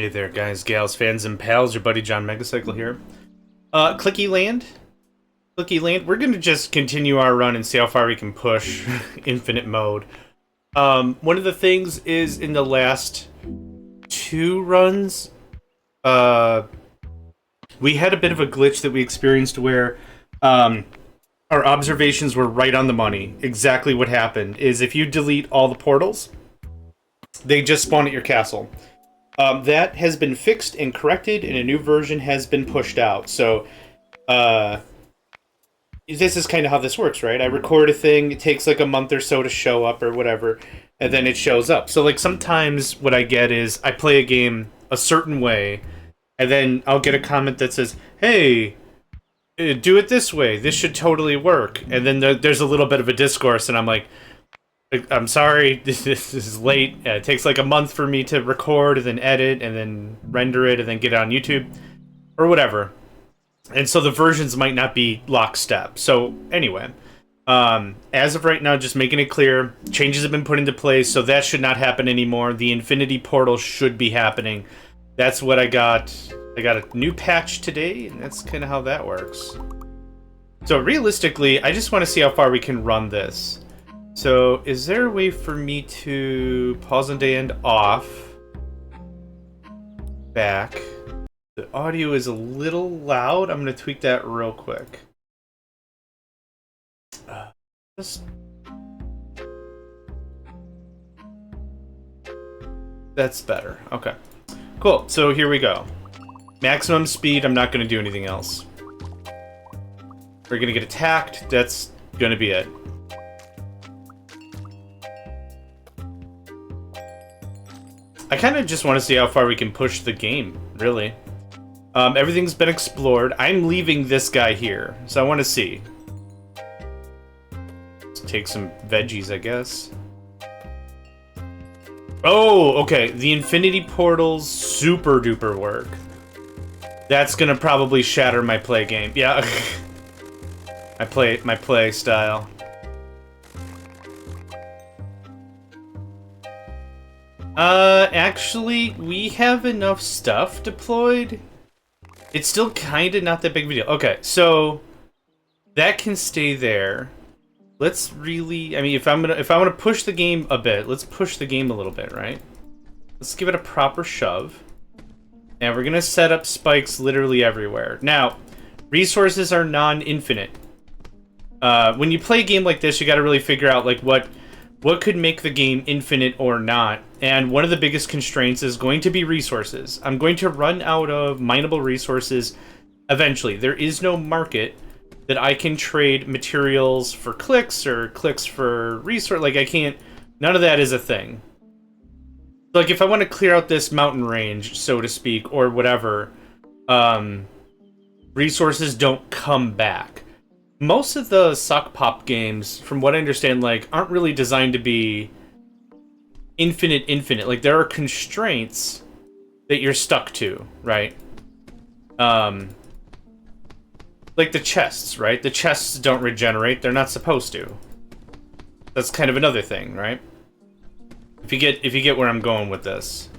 Hey there, guys, gals, fans, and pals. Your buddy JohnMegacycle here. Clickeyland. Clickeyland. We're gonna just continue our run and see how far we can push infinite mode. One of the things is in the last two runs, we had a bit of a glitch that we experienced where, our observations were right on the money. Exactly what happened is if you delete all the portals, they just spawn at your castle. That has been fixed and corrected, and a new version has been pushed out. So, this is kind of how this works, right? I record a thing, it takes like a month or so to show up or whatever, and then it shows up. So, like, sometimes what I get is I play a game a certain way, and then I'll get a comment that says, hey, do it this way, this should totally work. And then there's a little bit of a discourse, and I'm like, I'm sorry, this is late. It takes like a month for me to record and then edit and then render it and then get it on YouTube or whatever. And so the versions might not be lockstep. So anyway, as of right now, just making it clear, changes have been put into place, so that should not happen anymore. The Infinity Portal should be happening. That's what I got. I got a new patch today, and that's kind of how that works. So realistically, I just want to see how far we can run this. So, is there a way for me to pause and end off? Back. The audio is a little loud. I'm going to tweak that real quick. Just... That's better. Okay. Cool. So here we go. Maximum speed. I'm not going to do anything else. We're going to get attacked. That's going to be it. I kind of just want to see how far we can push the game, really. Everything's been explored. I'm leaving this guy here, so I want to see. Let's take some veggies, I guess. Oh, okay. The Infinity Portals super duper work. That's gonna probably shatter my play game. Yeah. my play style. Actually, we have enough stuff deployed. It's still kind of not that big of a deal. Okay, so that can stay there. Let's really, I mean, if I want to push the game a bit, let's push the game a little bit, right? Let's give it a proper shove. And we're gonna set up spikes literally everywhere. Now, resources are non-infinite. When you play a game like this, you got to really figure out like what could make the game infinite or not. And one of the biggest constraints is going to be resources. I'm going to run out of mineable resources eventually. There is no market that I can trade materials for clicks or clicks for resource. Like, I can't... None of that is a thing. Like, if I want to clear out this mountain range, so to speak, or whatever, resources don't come back. Most of the Sokpop games, from what I understand, like, aren't really designed to be infinite. Like, there are constraints that you're stuck to, right? Like the chests, right? The chests don't regenerate. They're not supposed to. That's kind of another thing, right? If you get where I'm going with this.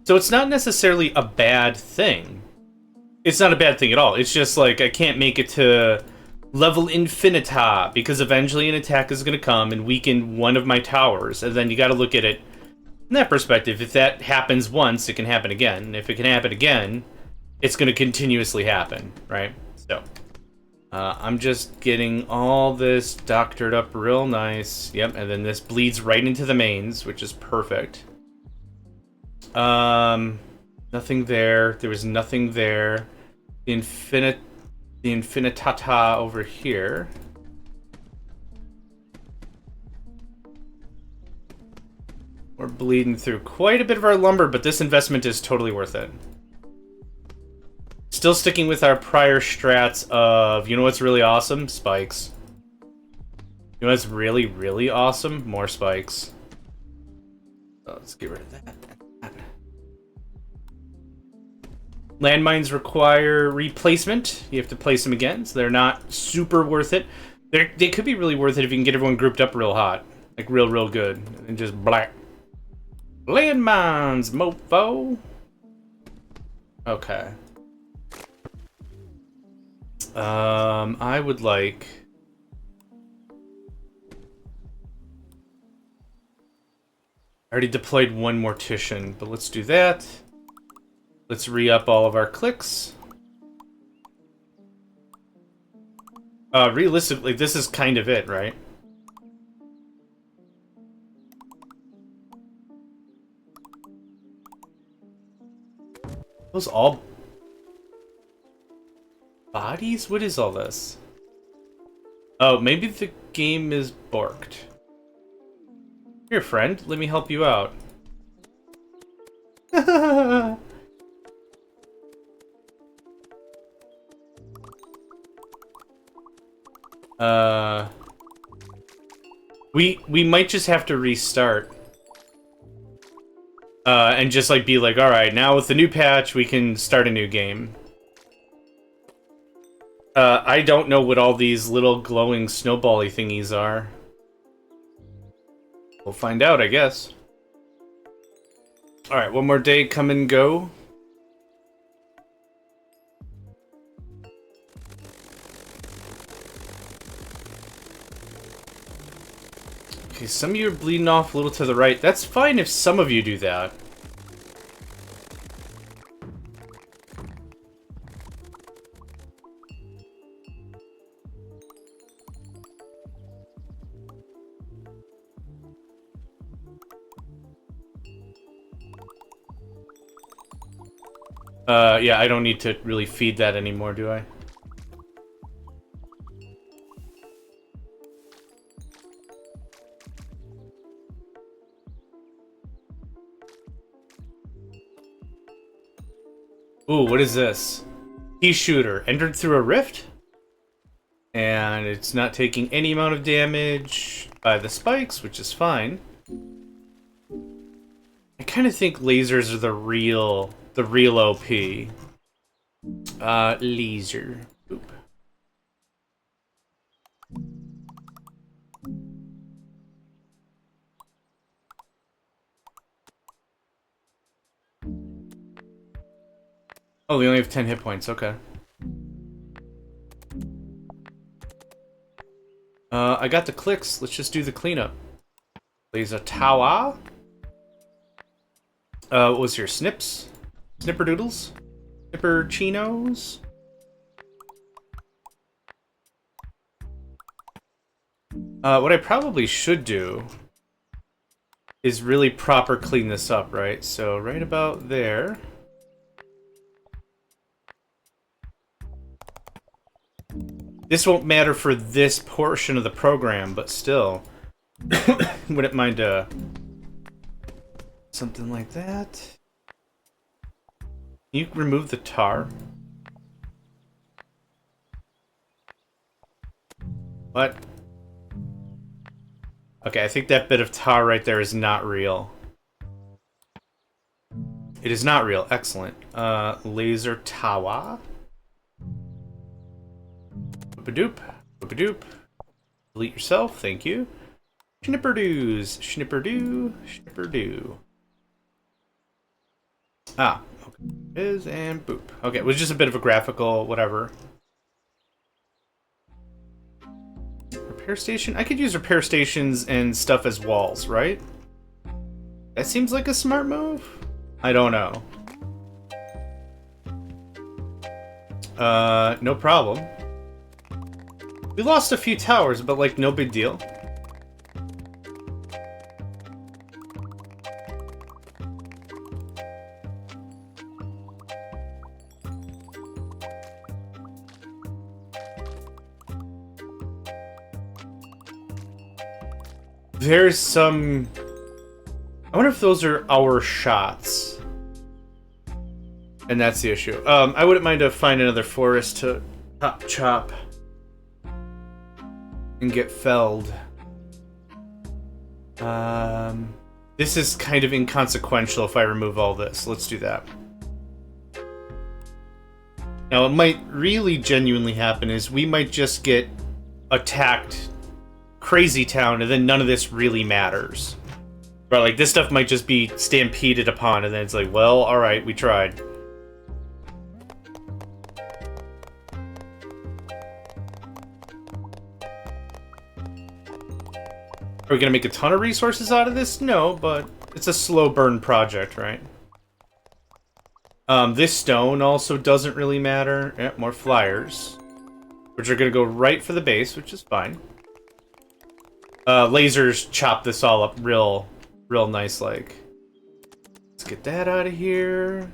So it's not necessarily a bad thing. It's not a bad thing at all. It's just like I can't make it to level infinita, because eventually an attack is going to come and weaken one of my towers, and then you got to look at it in that perspective. If that happens once, it can happen again. And if it can happen again, it's going to continuously happen, right? So, I'm just getting all this doctored up real nice. Yep, and then this bleeds right into the mains, which is perfect. Nothing there. There was nothing there. The infinitata over here. We're bleeding through quite a bit of our lumber, but this investment is totally worth it. Still sticking with our prior strats of, you know what's really awesome? Spikes. You know what's really, really awesome? More spikes. So let's get rid of that. Landmines require replacement. You have to place them again, so they're not super worth it. They could be really worth it if you can get everyone grouped up real hot. Like real good. And just black. Landmines, mofo. Okay. I would like... I already deployed one mortician, but let's do that. Let's re-up all of our clicks. Realistically, this is kind of it, right? Those all... bodies? What is all this? Oh, maybe the game is borked. Here, friend, let me help you out. We might just have to restart. And just like be like, alright, now with the new patch, we can start a new game. I don't know what all these little glowing snowbally thingies are. We'll find out, I guess. Alright, one more day, come and go. Okay, some of you are bleeding off a little to the right. That's fine if some of you do that. Yeah, I don't need to really feed that anymore, do I? Ooh, what is this? Pea shooter. Entered through a rift? And it's not taking any amount of damage by the spikes, which is fine. I kind of think lasers are the real OP. Laser. Oop. Oh, we only have 10 hit points, okay. I got the clicks, let's just do the cleanup. Laser tower. What was your snips? Snipperdoodles? Snipperchinos? What I probably should do is really proper clean this up, right? So right about there. This won't matter for this portion of the program, but still. Wouldn't mind something like that. Can you remove the tar? What? Okay, I think that bit of tar right there is not real. It is not real. Excellent. Laser tawa. Whoop-a-doop. Whoop-a-doop. Delete yourself. Thank you. Schnipperdoos. Schnipperdoo. Schnipperdoo. Ah. Okay. Is and boop. Okay, it was just a bit of a graphical whatever. Repair station? I could use repair stations and stuff as walls, right? That seems like a smart move? I don't know. No problem. We lost a few towers, but like no big deal. There's some... I wonder if those are our shots. And that's the issue. I wouldn't mind to find another forest to chop and get felled. This is kind of inconsequential if I remove all this. Let's do that. Now, what might really genuinely happen is we might just get attacked Crazy Town, and then none of this really matters. Right, like, this stuff might just be stampeded upon, and then it's like, well, alright, we tried. Are we gonna make a ton of resources out of this? No, but it's a slow burn project, right? This stone also doesn't really matter. Yeah, more flyers. Which are gonna go right for the base, which is fine. Lasers chop this all up real nice, like. Let's get that out of here.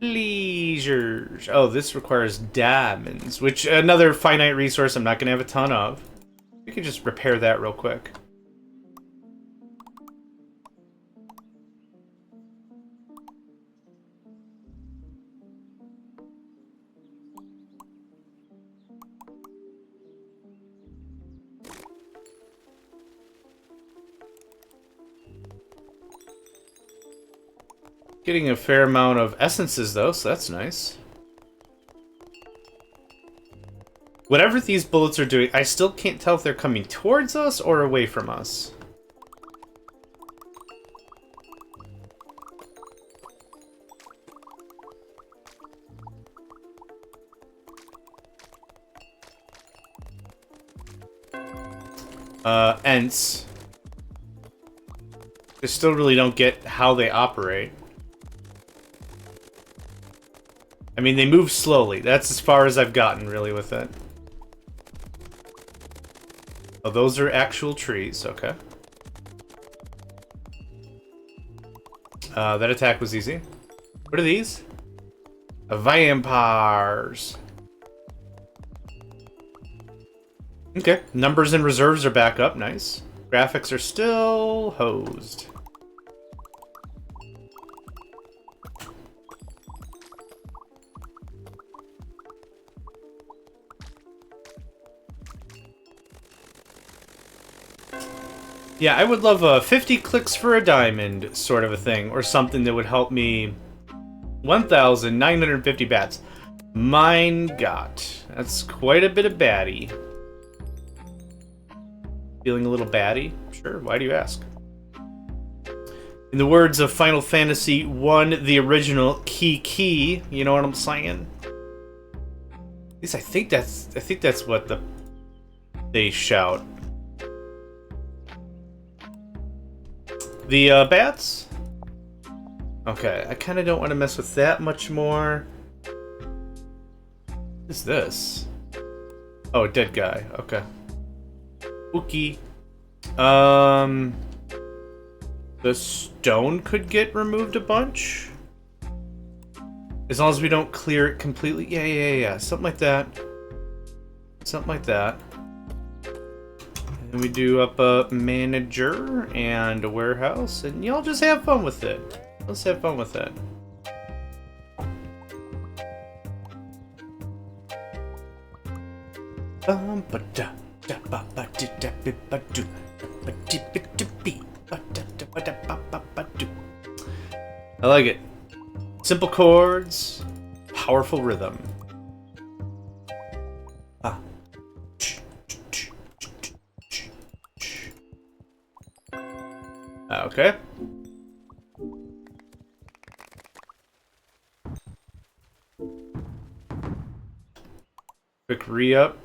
Lasers. Oh, this requires diamonds, which another finite resource I'm not gonna have a ton of. We can just repair that real quick. Getting a fair amount of essences, though, so that's nice. Whatever these bullets are doing, I still can't tell if they're coming towards us or away from us. Ents. I still really don't get how they operate. I mean, they move slowly. That's as far as I've gotten, really, with it. Oh, those are actual trees. Okay. That attack was easy. What are these? Vampires. Okay. Numbers and reserves are back up. Nice. Graphics are still hosed. Yeah, I would love 50 clicks for a diamond sort of a thing, or something that would help me. 1,950 bats. Mein Gott. That's quite a bit of baddie. Feeling a little baddie? Sure, why do you ask? In the words of Final Fantasy 1, the original Key, you know what I'm saying? At least I think that's what they shout. The bats? Okay, I kind of don't want to mess with that much more. What is this? Oh, a dead guy. Okay. Ookie. The stone could get removed a bunch. As long as we don't clear it completely. Yeah. Something like that. Something like that. And we do up a manager and a warehouse, and y'all just have fun with it. Let's have fun with it. I like it. Simple chords, powerful rhythm. Okay. Quick re-up.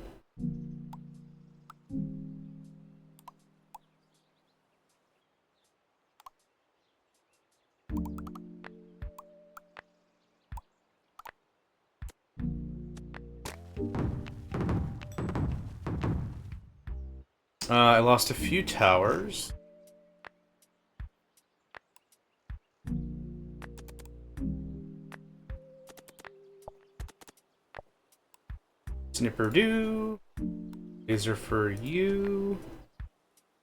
I lost a few towers. Snipper-doo. Laser for you.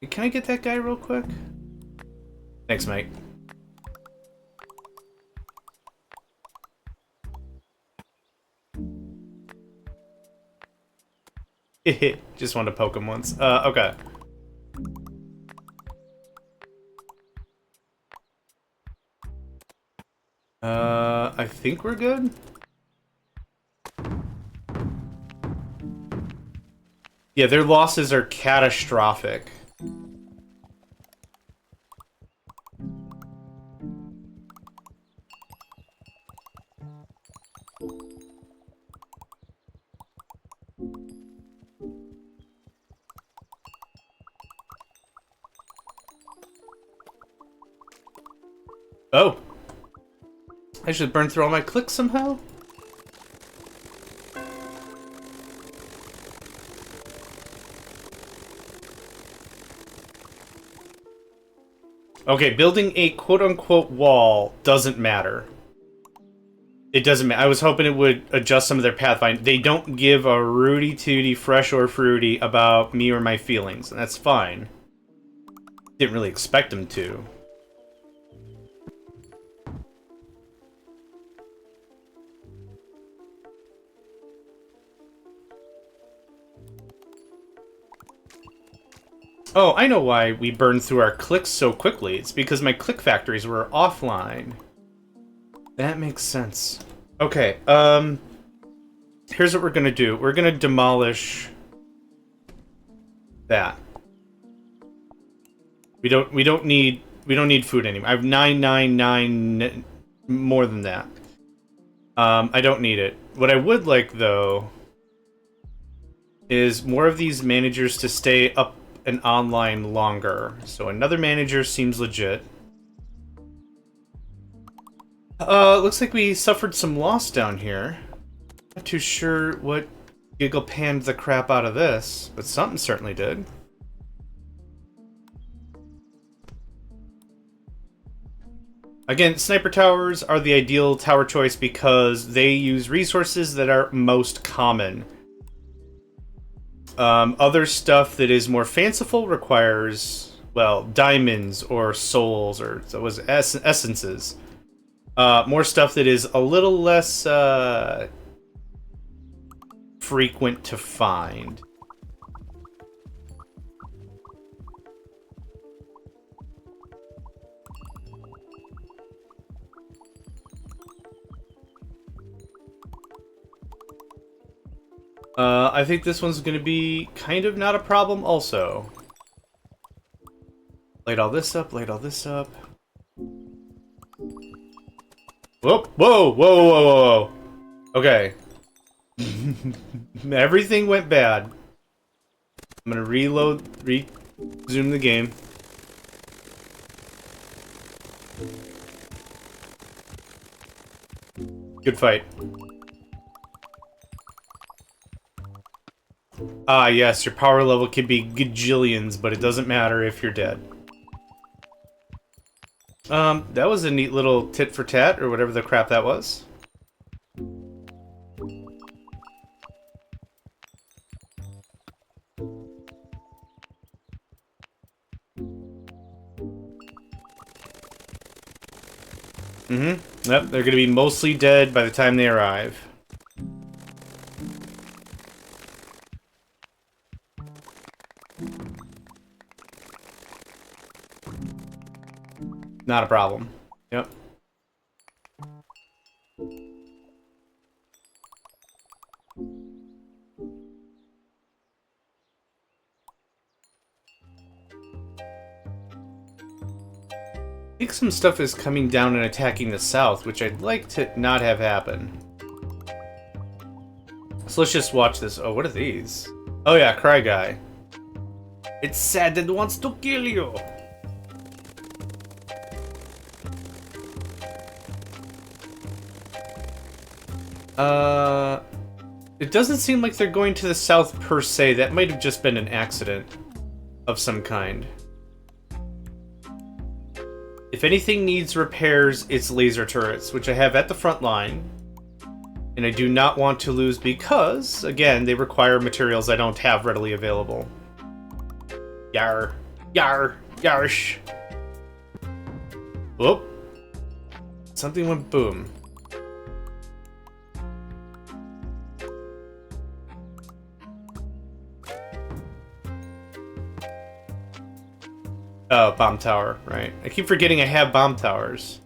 Can I get that guy real quick? Thanks, mate. Just wanted to poke him once. Okay. I think we're good. Yeah, their losses are catastrophic. Oh. I should burn through all my clicks somehow? Okay, building a quote-unquote wall doesn't matter. It doesn't matter. I was hoping it would adjust some of their pathfinder. They don't give a rooty tooty, fresh or fruity about me or my feelings, and that's fine. Didn't really expect them to. Oh, I know why we burned through our clicks so quickly. It's because my click factories were offline. That makes sense. Okay, here's what we're gonna do. We're gonna demolish that. We don't need food anymore. I have 999 more than that. I don't need it. What I would like though is more of these managers to stay up and online longer. So another manager seems legit. Looks like we suffered some loss down here. Not too sure what Giggle panned the crap out of this, but something certainly did. Again, sniper towers are the ideal tower choice because they use resources that are most common. Other stuff that is more fanciful requires, well, diamonds or souls or so was essences. More stuff that is a little less frequent to find. I think this one's going to be kind of not a problem also. Light all this up, light all this up. Whoa, whoa, whoa, whoa, whoa, whoa. Okay. Everything went bad. I'm going to resume the game. Good fight. Ah, yes, your power level can be gajillions, but it doesn't matter if you're dead. That was a neat little tit for tat, or whatever the crap that was. Mm-hmm. Yep, they're gonna be mostly dead by the time they arrive. Not a problem. Yep. I think some stuff is coming down and attacking the south, which I'd like to not have happen. So let's just watch this. Oh, what are these? Oh yeah, Cry Guy. It's sad that it wants to kill you. It doesn't seem like they're going to the south per se. That might have just been an accident of some kind. If anything needs repairs, it's laser turrets, which I have at the front line. And I do not want to lose because, again, they require materials I don't have readily available. Yar. Yar. Yarsh. Whoop. Something went boom. Oh, bomb tower, right. I keep forgetting I have bomb towers.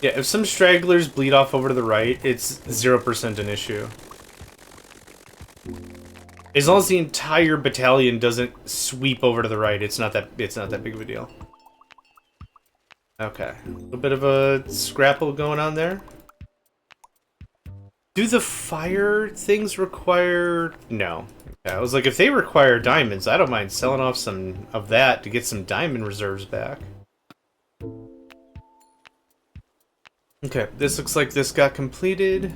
Yeah, if some stragglers bleed off over to the right, it's 0% an issue. As long as the entire battalion doesn't sweep over to the right, it's not that big of a deal. Okay, a little bit of a scrapple going on there. Do the fire things require... No. Okay, I was like, if they require diamonds, I don't mind selling off some of that to get some diamond reserves back. Okay, this looks like this got completed.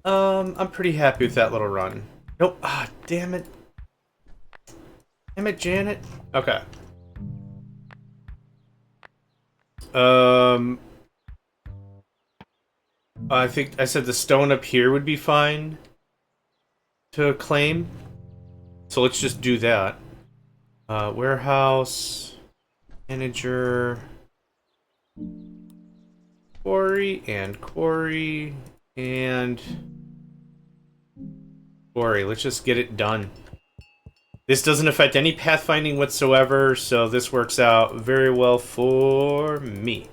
I'm pretty happy with that little run. Nope. Ah, damn it. Damn it, Janet. Okay. I think I said the stone up here would be fine to claim. So let's just do that. Warehouse, manager, quarry, and quarry. Let's just get it done. This doesn't affect any pathfinding whatsoever, so this works out very well for me.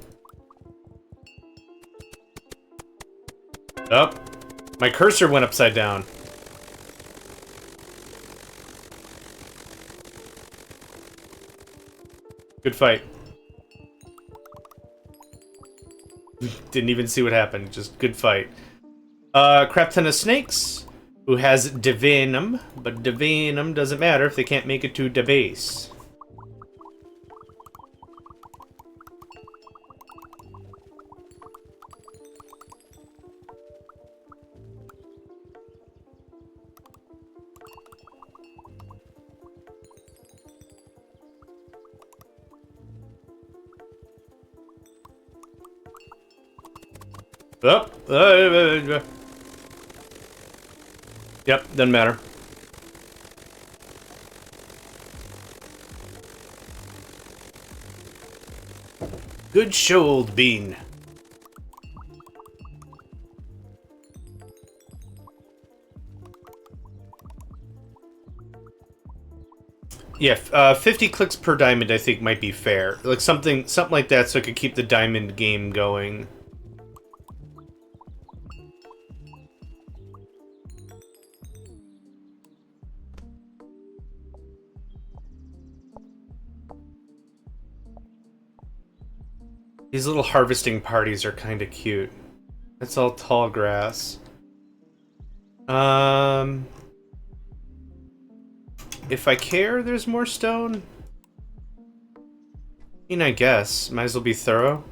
Oh, my cursor went upside down. Good fight. Didn't even see what happened, just good fight. Crap ton of snakes, who has Divinum, but Divinum doesn't matter if they can't make it to the base. Oh, yep, doesn't matter. Good show, old bean. Yeah, 50 clicks per diamond I think might be fair. Like something like that so I could keep the diamond game going. These little harvesting parties are kind of cute. It's all tall grass. If I care, there's more stone. I mean, I guess. Might as well be thorough.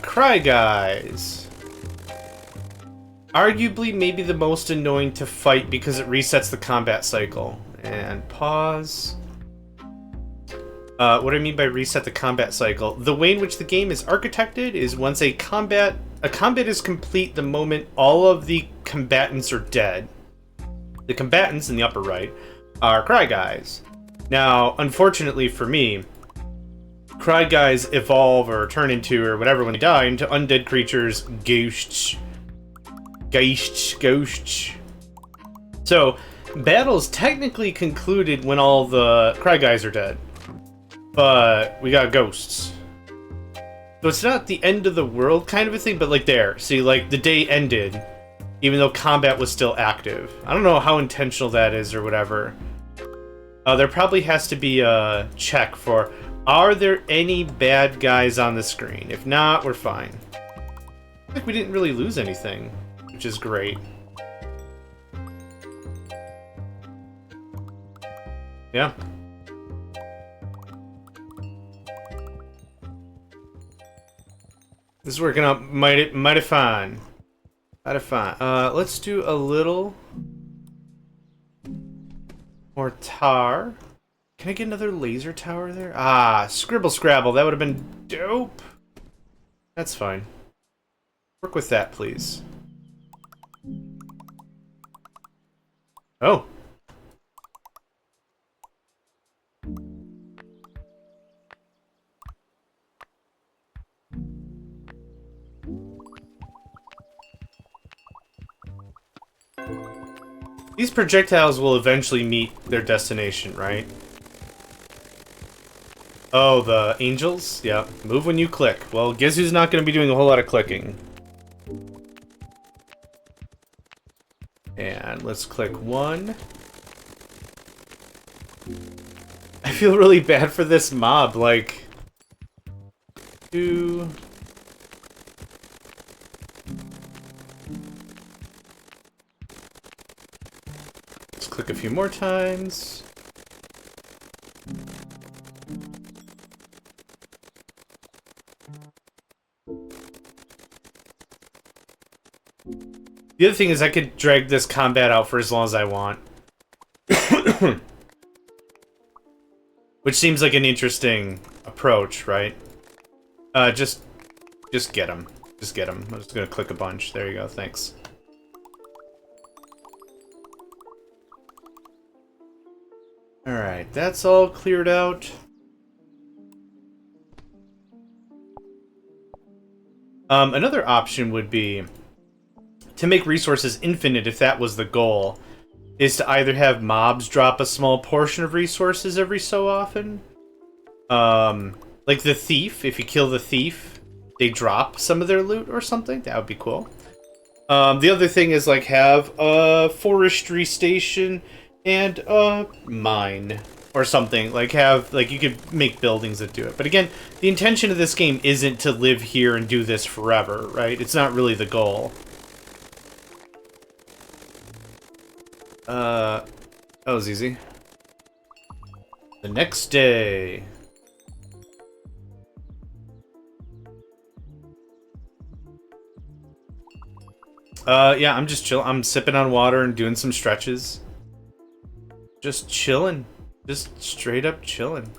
Cry Guys. Arguably, maybe the most annoying to fight because it resets the combat cycle. And pause. What I mean by reset the combat cycle, the way in which the game is architected is once a combat is complete the moment all of the combatants are dead. The combatants in the upper right are Cry Guys. Now, unfortunately for me, Cry Guys evolve or turn into, or whatever when they die, into undead creatures, ghosts. So, battle's technically concluded when all the Cry Guys are dead. But we got ghosts. So it's not the end of the world kind of a thing, but like there. See, like the day ended, even though combat was still active. I don't know how intentional that is or whatever. There probably has to be a check for, are there any bad guys on the screen? If not, we're fine. I think we didn't really lose anything, which is great. Yeah. This is working out mighty fine. Mighty fine. Let's do a little more tar. Can I get another laser tower there? Ah, scribble scrabble. That would have been dope. That's fine. Work with that, please. Oh. These projectiles will eventually meet their destination, right? Oh, the angels? Yeah. Move when you click. Well, Gizu's not going to be doing a whole lot of clicking. And let's click 1. I feel really bad for this mob, like... 2... Let's click a few more times. The other thing is I could drag this combat out for as long as I want. Which seems like an interesting approach, right? Just get him. Just get him. I'm just gonna click a bunch. There you go, thanks. Alright, that's all cleared out. Another option would be to make resources infinite, if that was the goal, is to either have mobs drop a small portion of resources every so often. Like the thief, if you kill the thief, they drop some of their loot or something. That would be cool. The other thing is, like, have a forestry station and a mine or something. Like, have, like, you could make buildings that do it. But again, the intention of this game isn't to live here and do this forever, right? It's not really the goal. That was easy. The next day. Yeah, I'm just chilling. I'm sipping on water and doing some stretches. Just chilling. Just straight up chilling.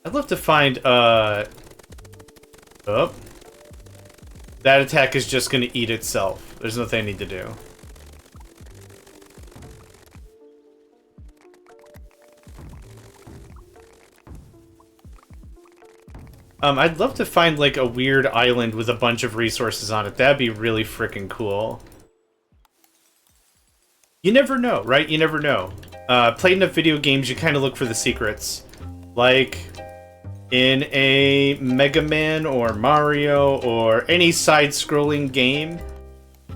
I'd love to find, oh. That attack is just gonna eat itself. There's nothing I need to do. I'd love to find, like, a weird island with a bunch of resources on it. That'd be really freaking cool. You never know, right? You never know. Played enough video games, you kind of look for the secrets. Like, in a Mega Man or Mario or any side-scrolling game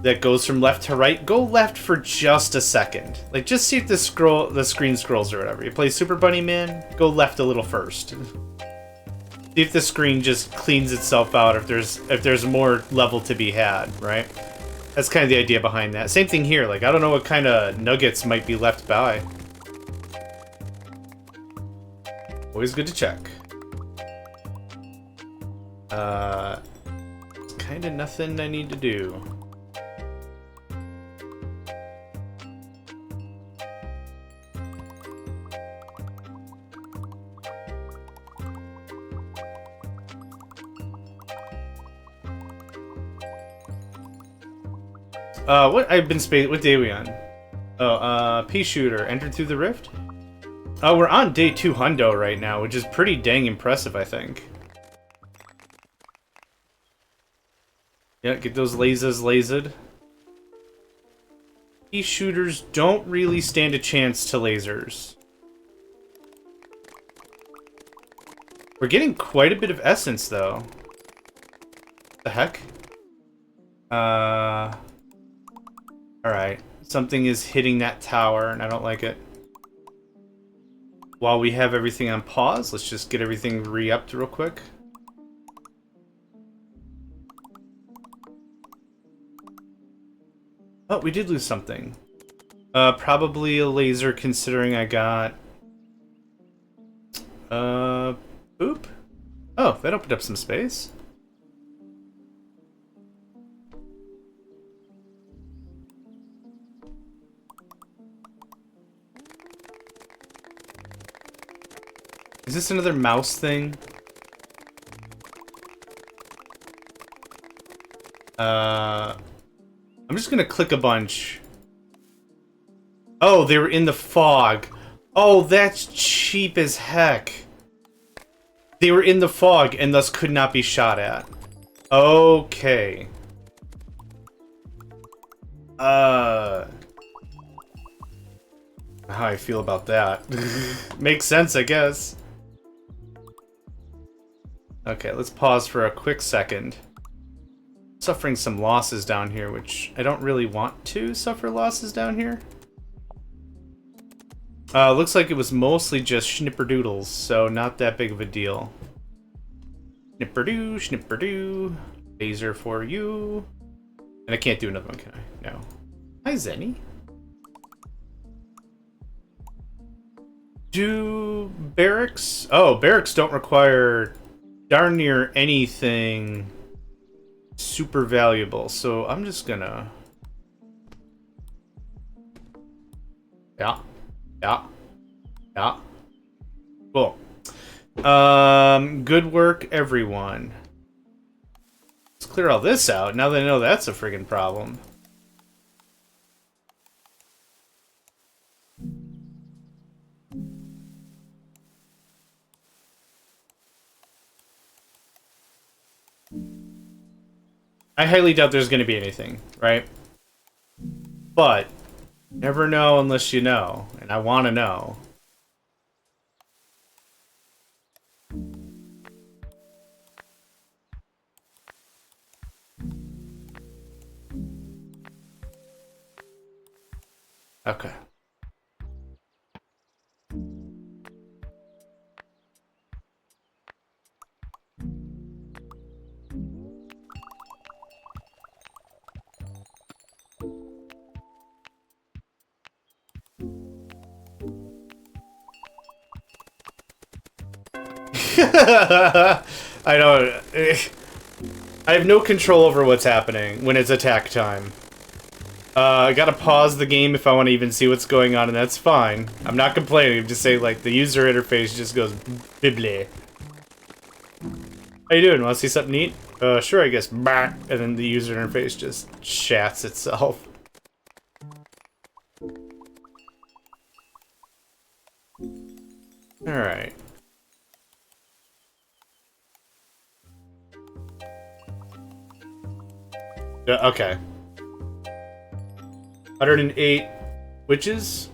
that goes from left to right, go left for just a second. Like, just see if the screen scrolls or whatever. You play Super Bunny Man, go left a little first. See if the screen just cleans itself out, if there's more level to be had, right? That's kind of the idea behind that. Same thing here, like, I don't know what kind of nuggets might be left by. Always good to check. It's kind of nothing I need to do. What day are we on? Oh, pea shooter entered through the rift. Oh, we're on day 2 hundo right now, which is pretty dang impressive, I think. Yeah, get those lasers lasered. Pea shooters don't really stand a chance to lasers. We're getting quite a bit of essence, though. The heck? Alright. Something is hitting that tower, and I don't like it. While we have everything on pause, let's just get everything re-upped real quick. Oh, we did lose something. Probably a laser, considering I got... Boop? Oh, that opened up some space. Is this another mouse thing? I'm just gonna click a bunch. Oh, they were in the fog. Oh, that's cheap as heck. They were in the fog and thus could not be shot at. Okay. How I feel about that. Makes sense, I guess. Okay, let's pause for a quick second. Suffering some losses down here, which I don't really want to suffer losses down here. Looks like it was mostly just schnipperdoodles, so not that big of a deal. Schnipperdoo, schnipperdoo. Phaser for you. And I can't do another one, can I? No. Hi, Zenny. Do barracks? Oh, barracks don't require darn near anything super valuable, so I'm just gonna... Yeah. Cool. Good work, everyone. Let's clear all this out, now that I know that's a friggin' problem. I highly doubt there's gonna be anything, right? But never know unless you know, and I want to know. Okay. I don't... I have no control over what's happening when it's attack time. I gotta pause the game if I want to even see what's going on, and that's fine. I'm not complaining, I'm just saying, like, the user interface just goes bibleh. How you doing? Want to see something neat? Sure, I guess. Bah. And then the user interface just shats itself. Alright. Okay. 108 witches?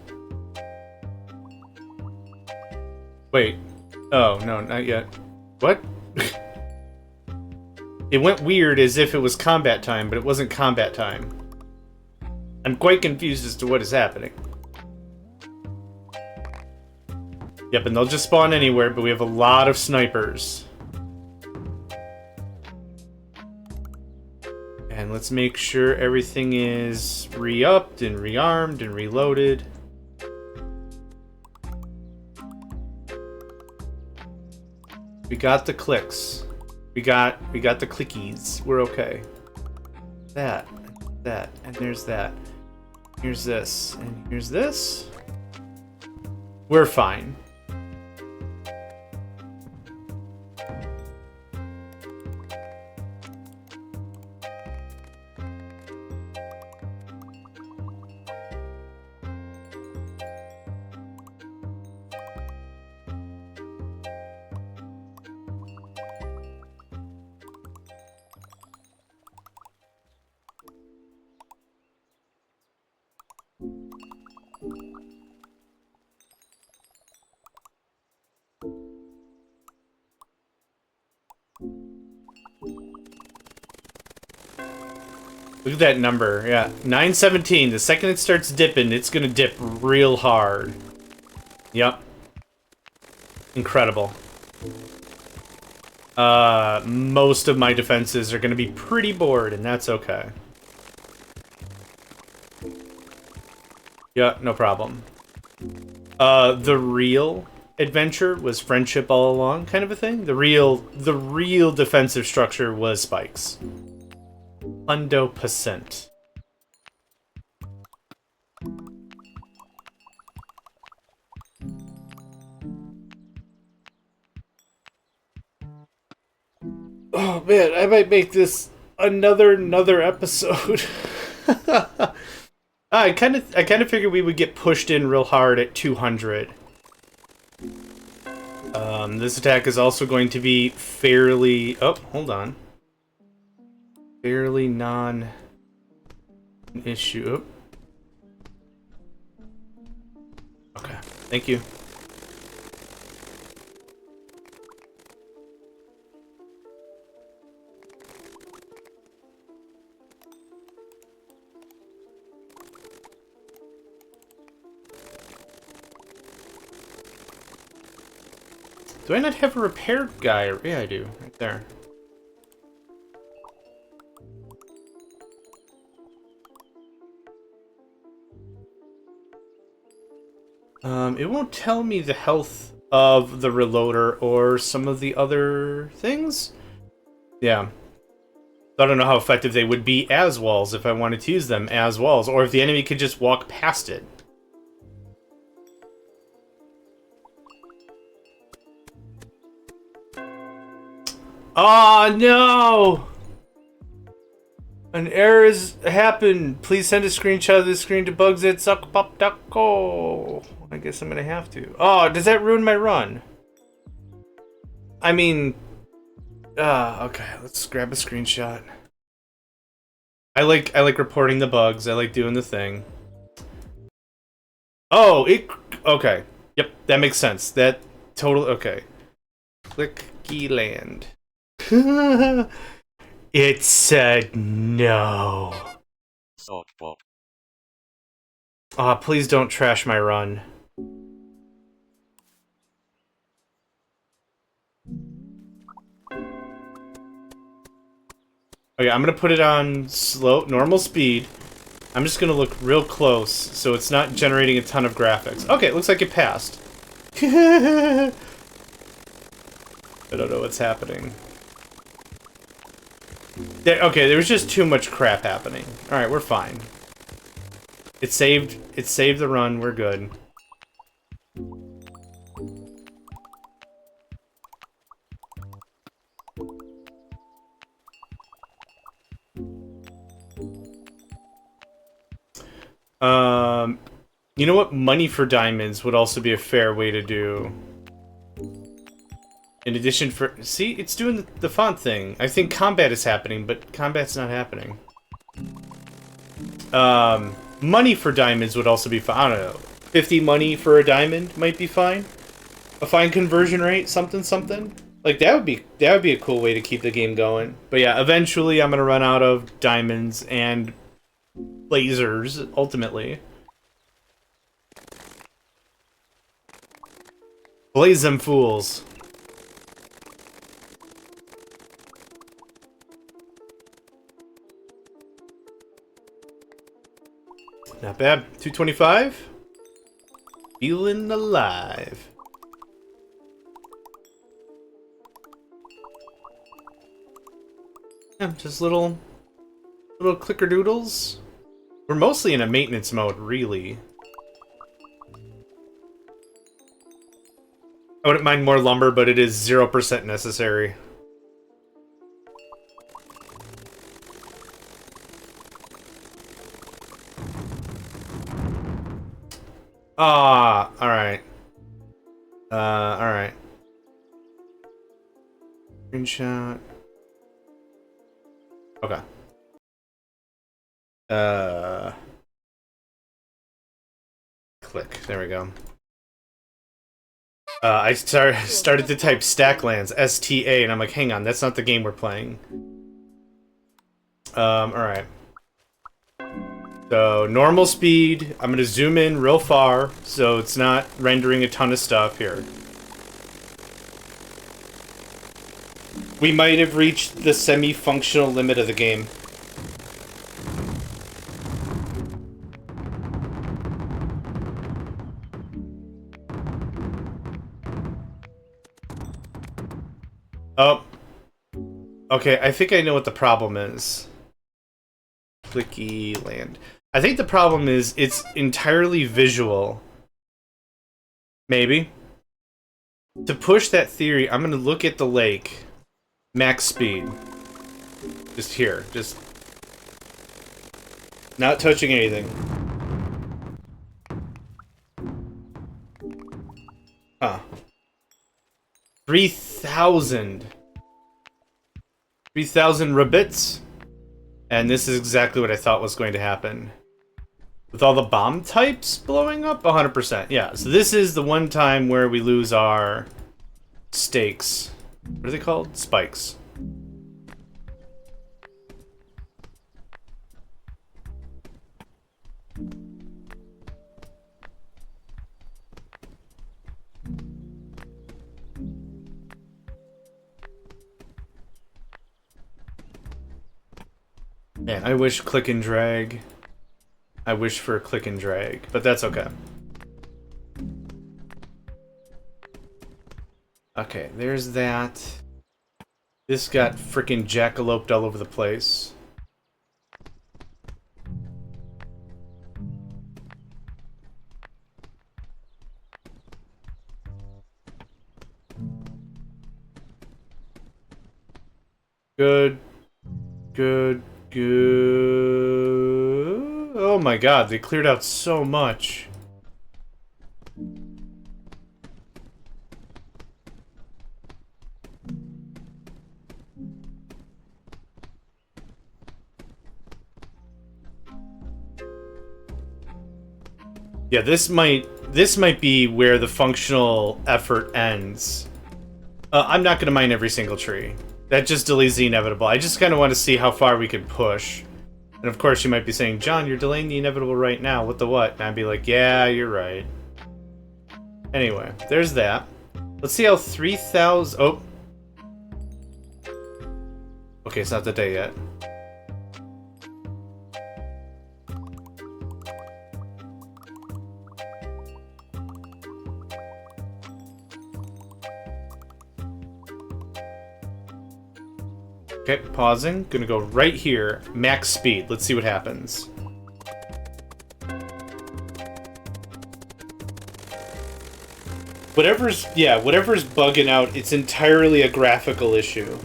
Wait. Oh, no, not yet. What? It went weird as if it was combat time, but it wasn't combat time. I'm quite confused as to what is happening. Yep, and they'll just spawn anywhere, but we have a lot of snipers. And let's make sure everything is re-upped and rearmed and reloaded. We got the clicks. We got the clickies. We're okay. That, and there's that. Here's this, and here's this. We're fine. Look at that number, yeah. 917. The second it starts dipping, it's gonna dip real hard. Yep. Incredible. Most of my defenses are gonna be pretty bored, and that's okay. Yeah, no problem. The real adventure was friendship all along, kind of a thing. The real defensive structure was spikes. 100%. Oh man, I might make this another episode. I kind of figured we would get pushed in real hard at 200. This attack is also going to be fairly... Oh, hold on. Fairly non-issue. Okay, thank you. Do I not have a repair guy? Yeah, I do. Right there. It won't tell me the health of the reloader or some of the other things. Yeah. I don't know how effective they would be as walls if I wanted to use them as walls, or if the enemy could just walk past it. Oh no! An error has happened. Please send a screenshot of the screen to bugs at Sokpop.co. I guess I'm gonna have to. Oh, does that ruin my run? I mean, okay. Let's grab a screenshot. I like reporting the bugs. I like doing the thing. Oh, okay. Yep, that makes sense. That totally okay. Clickeyland. It said no. Sokpop. Ah, please don't trash my run. Okay, I'm gonna put it on normal speed. I'm just gonna look real close so it's not generating a ton of graphics. Okay, it looks like it passed. I don't know what's happening. Okay, there was just too much crap happening. Alright, we're fine. It saved the run, we're good. You know what? Money for diamonds would also be a fair way to do. In addition for... See? It's doing the font thing. I think combat is happening, but combat's not happening. Money for diamonds would also be fine. I don't know. 50 money for a diamond might be fine. A fine conversion rate, something. Like, that would be a cool way to keep the game going. But yeah, eventually I'm gonna run out of diamonds and lasers, ultimately. Blaze them fools. Not bad. 225? Feeling alive. Yeah, just little clicker doodles. We're mostly in a maintenance mode, really. I wouldn't mind more lumber, but it is 0% necessary. Ah, alright. Alright. Screenshot. Okay. Click. There we go. I started to type Stacklands, STA, and I'm like, hang on, that's not the game we're playing. Alright. So, normal speed. I'm gonna zoom in real far, so it's not rendering a ton of stuff here. We might have reached the semi-functional limit of the game. Oh. Okay, I think I know what the problem is. Clickeyland. I think the problem is it's entirely visual. Maybe. To push that theory, I'm gonna look at the lake. Max speed. Just here. Just... not touching anything. Huh. 3,000. 3,000 rabbits. And this is exactly what I thought was going to happen. With all the bomb types blowing up? 100%. Yeah, so this is the one time where we lose our stakes. What are they called? Spikes. Man, I wish click and drag. I wish for a click and drag, but that's okay. Okay, there's that. This got frickin' jackaloped all over the place. Good. Good. Good. Oh my god, they cleared out so much. Yeah, this might be where the functional effort ends. I'm not gonna mine every single tree. That just delays the inevitable. I just kind of want to see how far we can push. And of course you might be saying, John, you're delaying the inevitable right now. What the what? And I'd be like, yeah, you're right. Anyway, there's that. Let's see how 3,000... Oh. Okay, it's not the day yet. Okay, pausing. Gonna go right here. Max speed. Let's see what happens. Whatever's bugging out, it's entirely a graphical issue.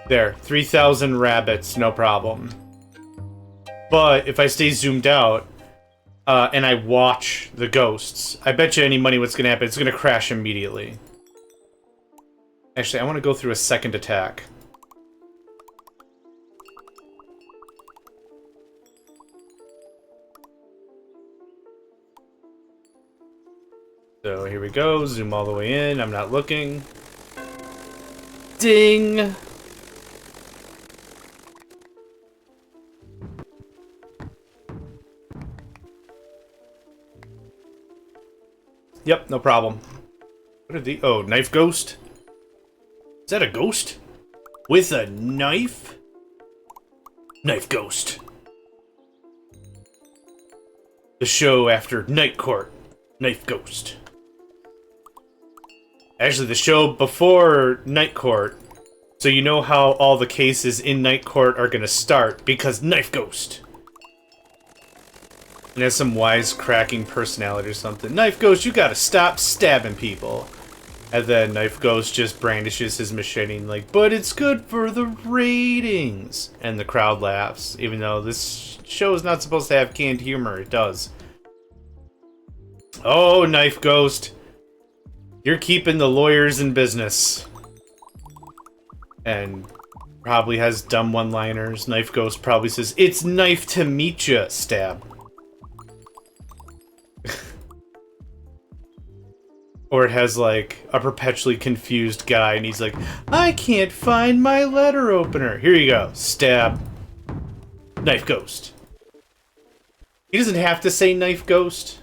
There, 3,000 rabbits, no problem. But if I stay zoomed out, and I watch the ghosts, I bet you any money what's gonna happen, it's gonna crash immediately. Actually, I want to go through a second attack. So here we go, zoom all the way in, I'm not looking. Ding! Yep, no problem. What are the... Oh, knife ghost? Is that a ghost? With a knife? Knife ghost. The show after Night Court. Knife ghost. Actually, the show before Night Court. So you know how all the cases in Night Court are gonna start, because Knife Ghost. And has some wisecracking personality or something. Knife Ghost, you gotta stop stabbing people. And then Knife Ghost just brandishes his machete like, but it's good for the ratings. And the crowd laughs, even though this show is not supposed to have canned humor. It does. Oh, Knife Ghost. You're keeping the lawyers in business. And probably has dumb one-liners. Knife Ghost probably says, it's knife to meet ya, stab. Or it has, like, a perpetually confused guy, and he's like, I can't find my letter opener. Here you go. Stab. Knife Ghost. He doesn't have to say Knife Ghost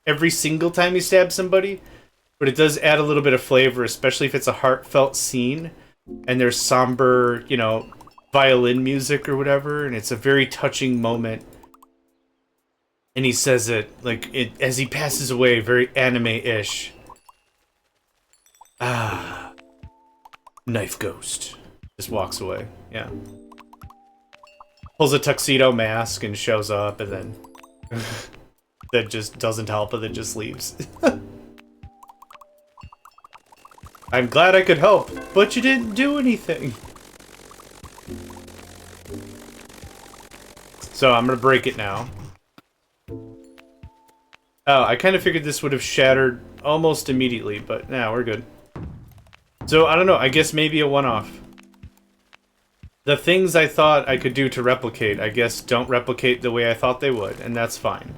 every single time he stabs somebody, but it does add a little bit of flavor, especially if it's a heartfelt scene, and there's somber, you know, violin music or whatever, and it's a very touching moment. And he says it, like, as he passes away, very anime-ish. Ah, Knife Ghost. Just walks away, yeah. Pulls a tuxedo mask and shows up, and then... that just doesn't help, and then just leaves. I'm glad I could help, but you didn't do anything. So I'm gonna break it now. Oh, I kind of figured this would have shattered almost immediately, but now we're good. So, I don't know, I guess maybe a one-off. The things I thought I could do to replicate, I guess don't replicate the way I thought they would, and that's fine.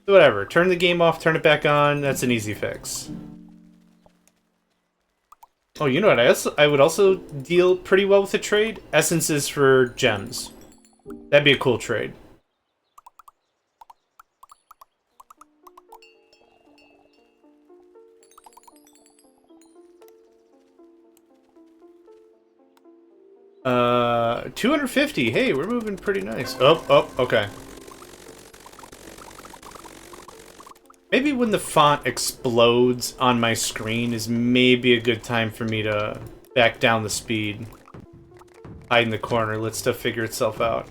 Whatever, turn the game off, turn it back on, that's an easy fix. Oh, you know what, I would also deal pretty well with a trade? Essences for gems. That'd be a cool trade. Uh, 250. Hey, we're moving pretty nice. Oh, okay. Maybe when the font explodes on my screen is maybe a good time for me to back down the speed. Hide in the corner, let stuff figure itself out.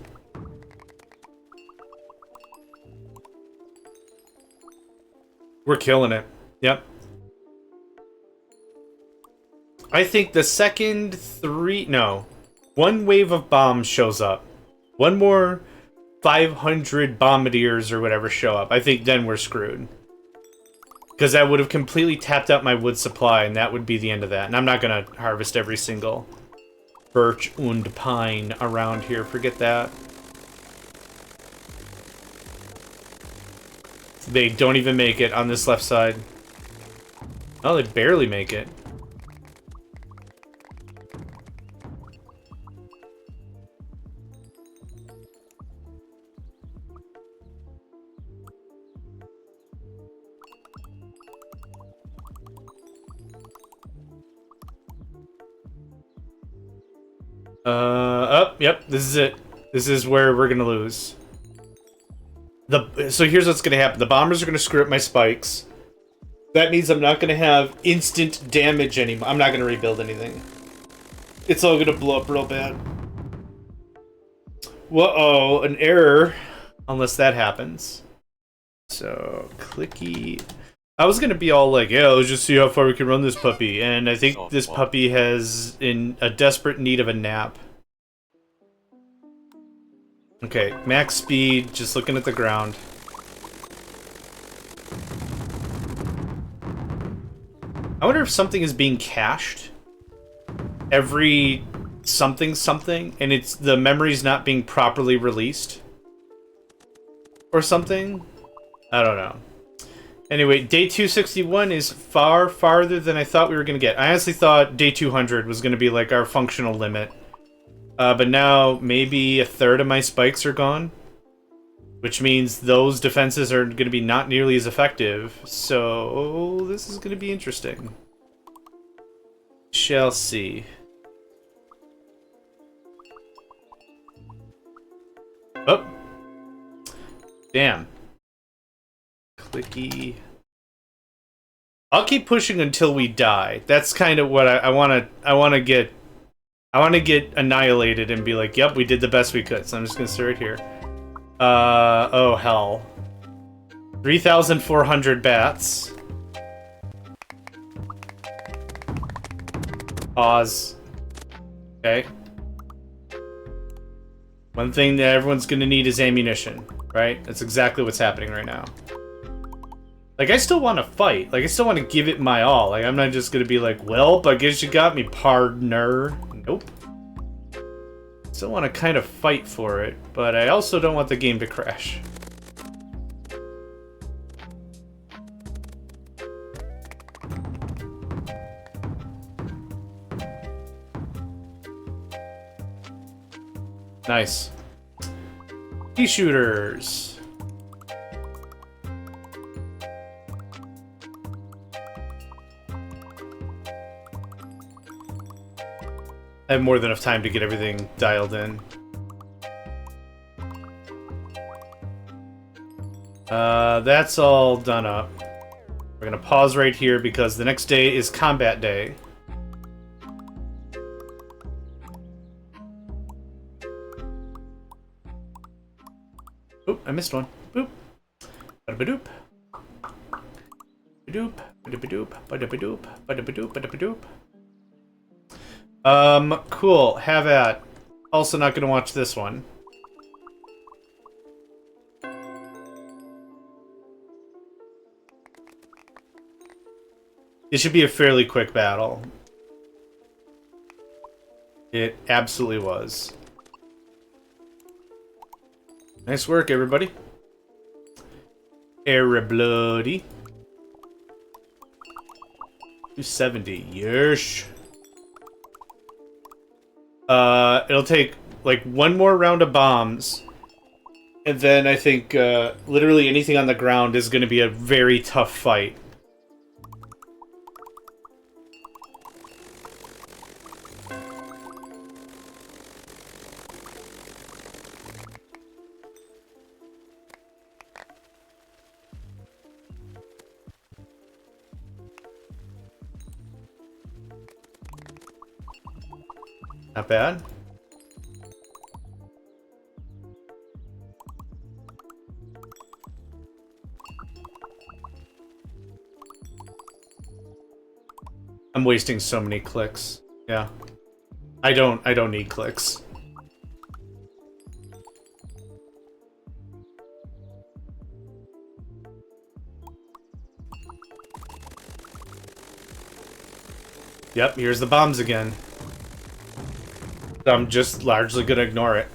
We're killing it. Yep. I think the second one wave of bombs shows up. One more 500 bombardiers or whatever show up. I think then we're screwed. Because that would have completely tapped out my wood supply, and that would be the end of that. And I'm not going to harvest every single birch and pine around here. Forget that. They don't even make it on this left side. Oh, they barely make it. Yep, this is it. This is where we're gonna lose. So here's what's gonna happen. The bombers are gonna screw up my spikes. That means I'm not gonna have instant damage anymore. I'm not gonna rebuild anything. It's all gonna blow up real bad. Whoa, an error. Unless that happens. So, clicky. I was gonna be all like, yeah, let's just see how far we can run this puppy. And I think this puppy has in a desperate need of a nap. Okay, max speed, just looking at the ground. I wonder if something is being cached every something, and it's the memory's not being properly released. Or something? I don't know. Anyway, day 261 is far farther than I thought we were going to get. I honestly thought day 200 was going to be like our functional limit. But now maybe a third of my spikes are gone. Which means those defenses are going to be not nearly as effective. So this is going to be interesting. Shall see. Oh. Damn. Clicky. I'll keep pushing until we die. That's kind of what I want to get annihilated and be like, yep, we did the best we could. So I'm just going to sit right here. Oh hell. 3,400 bats. Pause. Okay. One thing that everyone's gonna need is ammunition, right? That's exactly what's happening right now. Like, I still want to fight. Like, I still want to give it my all. Like, I'm not just gonna be like, well, I guess you got me, partner. Nope. Still want to kind of fight for it, but I also don't want the game to crash. Nice. Pea shooters. I have more than enough time to get everything dialed in. That's all done up. We're gonna pause right here because the next day is combat day. Oop, I missed one. Boop. Ba-doop. Ba-doop. Ba-da-ba-doop, ba-da-ba-doop, ba-da-ba-doop, ba-da-ba-doop. Cool. Have at. Also not gonna watch this one. It should be a fairly quick battle. It absolutely was. Nice work, everybody. Bloody. 270. Yesh. It'll take like one more round of bombs, and then I think literally anything on the ground is going to be a very tough fight. Not bad. I'm wasting so many clicks. Yeah. I don't need clicks. Yep, here's the bombs again. I'm just largely gonna ignore it.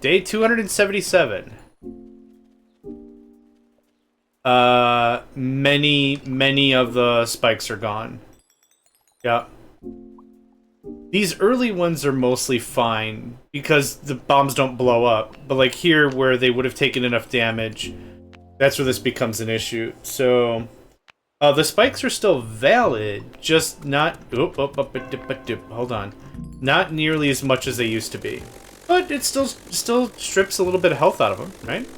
Day 277. Many of the spikes are gone. Yeah. These early ones are mostly fine because the bombs don't blow up. But like here where they would have taken enough damage, that's where this becomes an issue. So the spikes are still valid, just not hold on. Not nearly as much as they used to be. But it still strips a little bit of health out of them, right?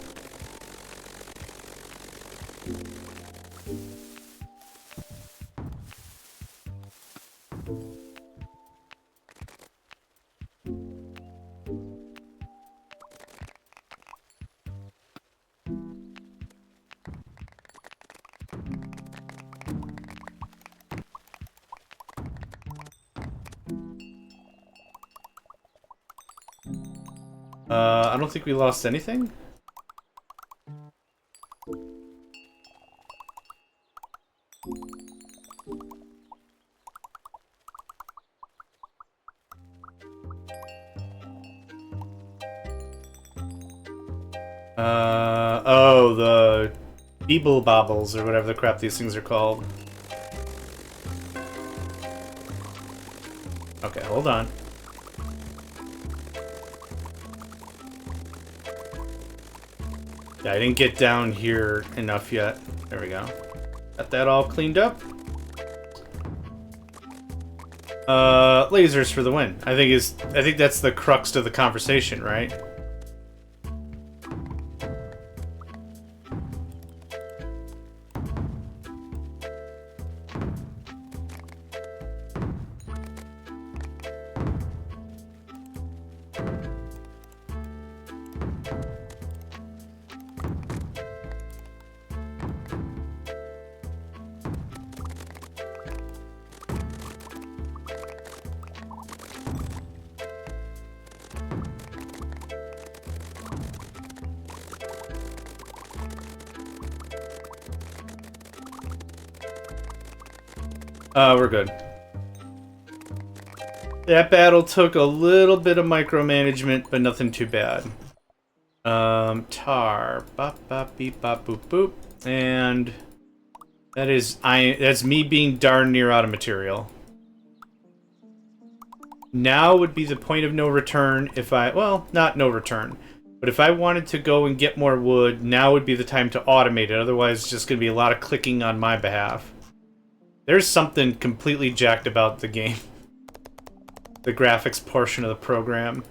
I don't think we lost anything. Oh, the Beeble Bobbles, or whatever the crap these things are called. Okay, hold on. Yeah, I didn't get down here enough yet. There we go. Got that all cleaned up. Lasers for the win. I think that's the crux of the conversation, right? We're good. That battle took a little bit of micromanagement, but nothing too bad. Tar. Bop, bop, beep, bop, boop, boop. And that's me being darn near out of material. Now would be the point of no return if well, not no return. But if I wanted to go and get more wood, now would be the time to automate it. Otherwise, it's just going to be a lot of clicking on my behalf. There's something completely jacked about the game. The graphics portion of the program.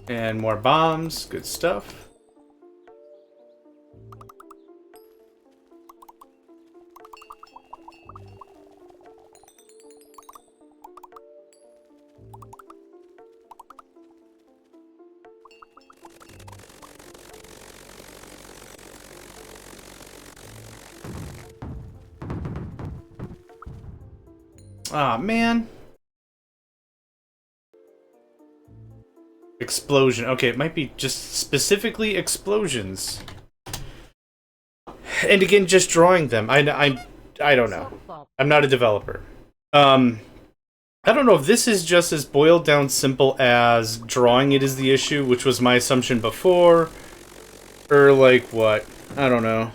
And more bombs. Good stuff. Ah, man. Explosion. Okay, it might be just specifically explosions. And again, just drawing them. I don't know. I'm not a developer. I don't know if this is just as boiled down simple as drawing it is the issue, which was my assumption before, or like what? I don't know.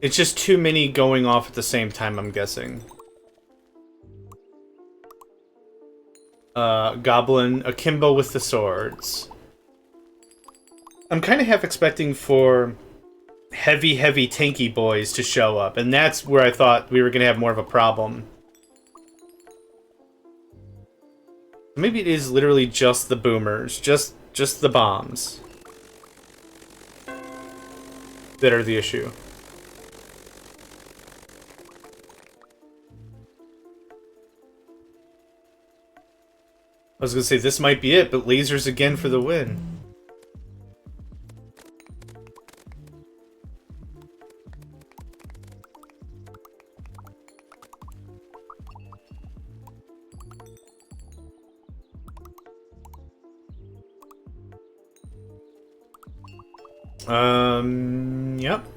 It's just too many going off at the same time, I'm guessing. Goblin, akimbo with the swords. I'm kind of half expecting for heavy tanky boys to show up, and that's where I thought we were going to have more of a problem. Maybe it is literally just the boomers, just the bombs that are the issue. I was gonna say, this might be it, but lasers again for the win. Yep.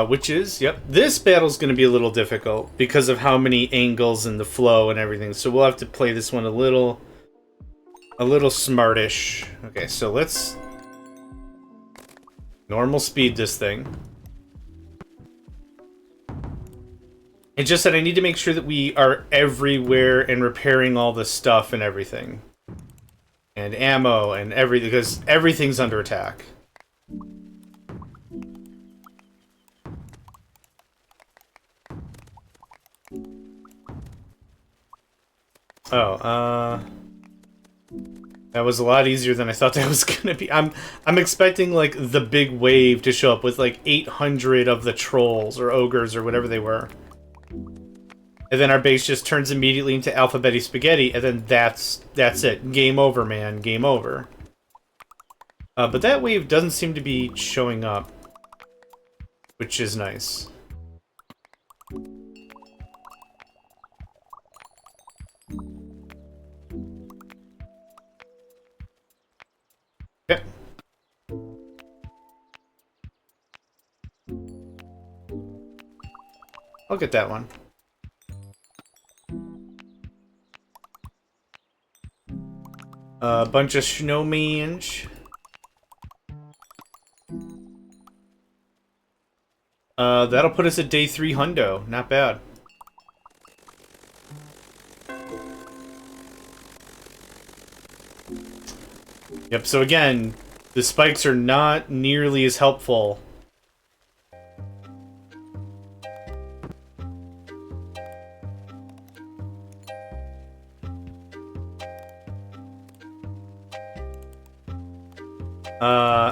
Which is, yep, this battle's going to be a little difficult because of how many angles and the flow and everything. So we'll have to play this one a little smartish. Okay, so let's normal speed this thing. It's just that I need to make sure that we are everywhere and repairing all the stuff and everything. And ammo and everything, because everything's under attack. Oh, that was a lot easier than I thought that was gonna be. I'm expecting, like, the big wave to show up with, like, 800 of the trolls or ogres or whatever they were. And then our base just turns immediately into alphabetic spaghetti, and then that's it. Game over, man. Game over. But that wave doesn't seem to be showing up, which is nice. Yep. I'll get that one. A bunch of snowmans. That'll put us at day 3 hundo. Not bad. Yep, so again, the spikes are not nearly as helpful.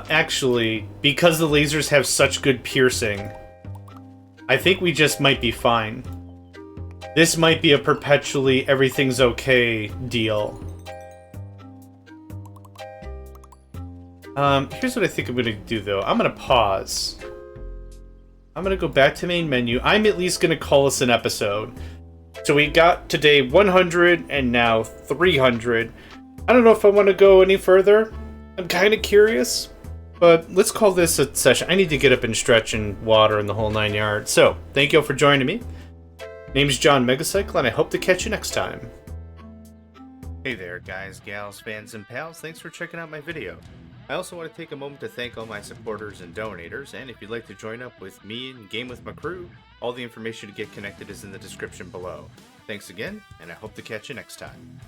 Actually, because the lasers have such good piercing, I think we just might be fine. This might be a perpetually everything's okay deal. Here's what I think I'm gonna do, though. I'm gonna pause. I'm gonna go back to main menu. I'm at least gonna call this an episode. So we got to day 100 and now 300. I don't know if I want to go any further. I'm kind of curious, but let's call this a session. I need to get up and stretch and water and the whole 9 yards. So, thank you all for joining me. Name's JohnMegacycle, and I hope to catch you next time. Hey there, guys, gals, fans, and pals. Thanks for checking out my video. I also want to take a moment to thank all my supporters and donators, and if you'd like to join up with me and game with my crew, all the information to get connected is in the description below. Thanks again, and I hope to catch you next time.